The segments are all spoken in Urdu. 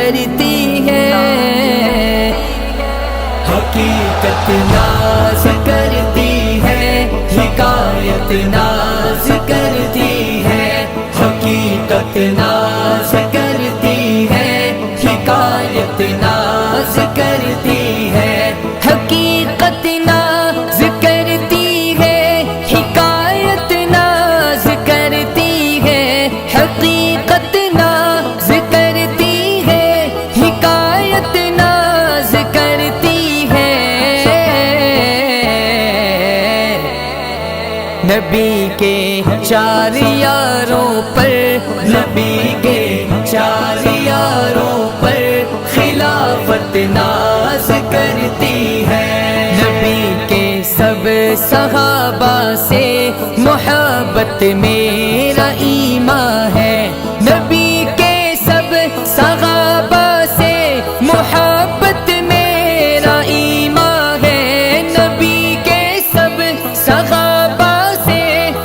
کرتی ہے، حقیقت ناز کرتی ہے، حکایت ناز کرتی ہے، حقیقت ناز کرتی ہے، حکایت ناز کرتی ہے، حقیقت ناز کرتی ہے، حکایت ناز کرتی ہے، حقیقت ناز کرتی ہے، حکایت ناز کرتی ہے۔ نبی کے چار یاروں پر، نبی کے چار یاروں پر خلافت ناز کرتی ہے، نبی کے سب صحابہ سے محبت میرا ایمان ہے، نبی کے سب صحابہ سے محبت میرا ایمان ہے، نبی کے سب صحابہ سے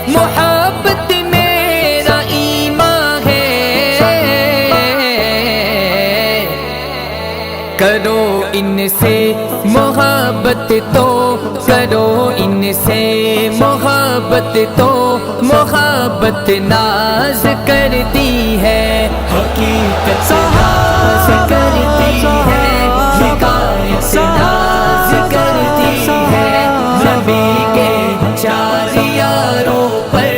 محبت میرا ایمان ہے۔ کرو ان سے محبت تو، کرو ان سے محبت تو، محبت ناز کرتی ہے، حقیقت ناز کرتی ہے، حکایت ناز کرتی ہے، نبی کے چار یاروں پر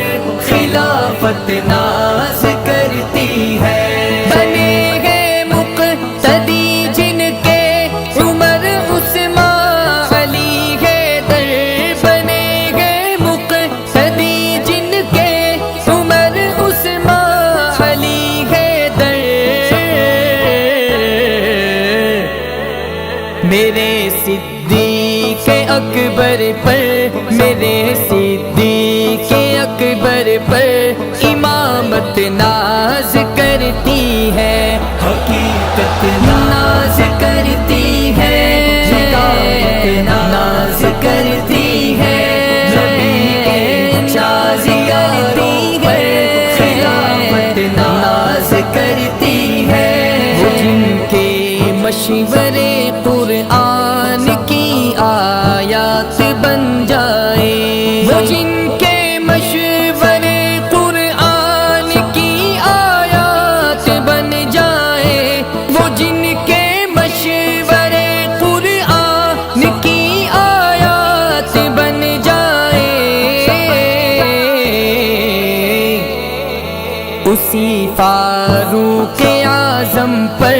خلافت ناز کرتی ہے۔ بنے گئے مقتدی جن کے عمر عثمان علی حیدر، بنے گئے مقتدی جن کے عمر عثمان علی حیدر، میرے صدیق اکبر پر، میرے صدیق اکبر پر امامت ناز کرتی ہے، حقیقت ناز کرتی ہے، حکایت ناز کرتی ہے، نبی کے چار یاروں پر خلافت ناز کرتی ہے۔ وہ جن کے مشورے قرآن کی آیات بن جائے، وہ جن کے مشورے قرآن کی آیات بن جائے، وہ جن کے مشورے قرآن کی آیات بن جائے، اسی فاروق اعظم پر،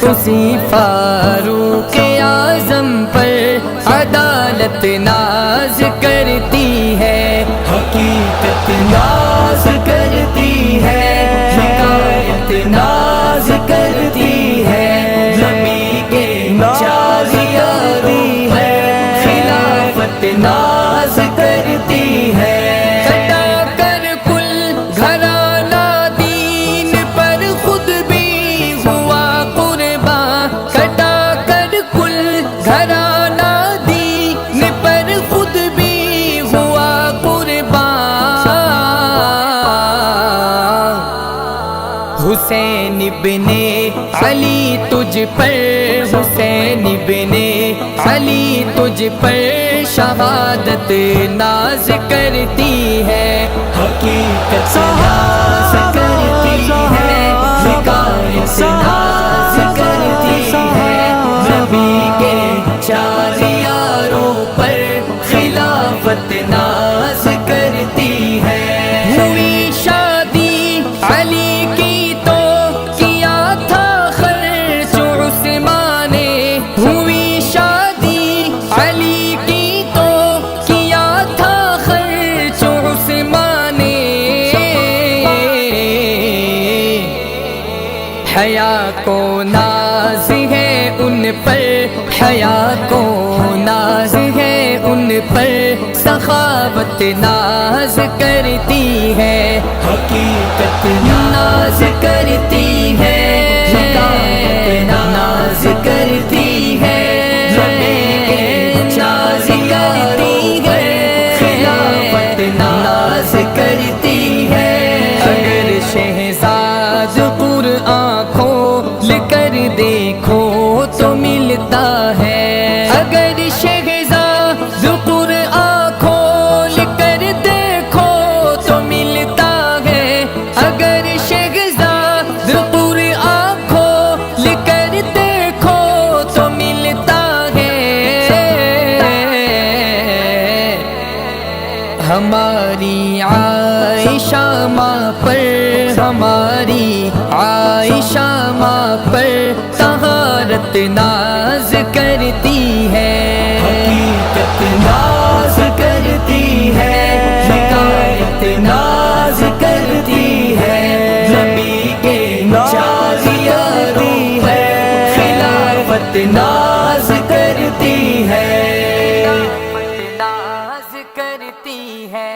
اسی فاروق اعظم پر عدالت ناز کرتی ہے، حقیقت ناز کرتی ہے، حکایت ناز کرتی ہے، نبی کے چار یاروں پر خلافت ناز کرتی ہے۔ کٹا کر کل گھرانہ دین پر خود بھی ہوا قربان، کٹا کر کل گھرانہ دین پر خود بھی ہوا قربان، حسین ابن علی تجھ پر، حسین ابن علی تجھ پر شہادت ناز کرتی ہے، حقیقت ناز کرتی ہے، حکایت ناز کرتی ہے، نبی کے چار یاروں پر خلافت ناز کرتی ہے۔ ہوئی شادی علی کی تو کیا تھا خرچ عثمان نے، ہوئی شادی علی کی تو کیا تھا خرچ عثمان نے، حیا کو ناز ہے ان پر، حیا کو ناز ہے ان پر، سخاوت ناز کرتی ہے، حقیقت ناز کرتی ہے، حکایت ناز کرتی ہے، نبی کے چار یاروں پر خلافت ناز کرتی ہے۔ اگر شہزاد قرآن کھول کر دے عائشہ ماں پر ہماری عائشہ ماں پر طہارت ناز کرتی ہے، حقیقت ناز کرتی ہے، حکایت ناز کرتی ہے، نبی کے چاریوں پر خلافت ناز کرتی ہے، ناز کرتی ہے۔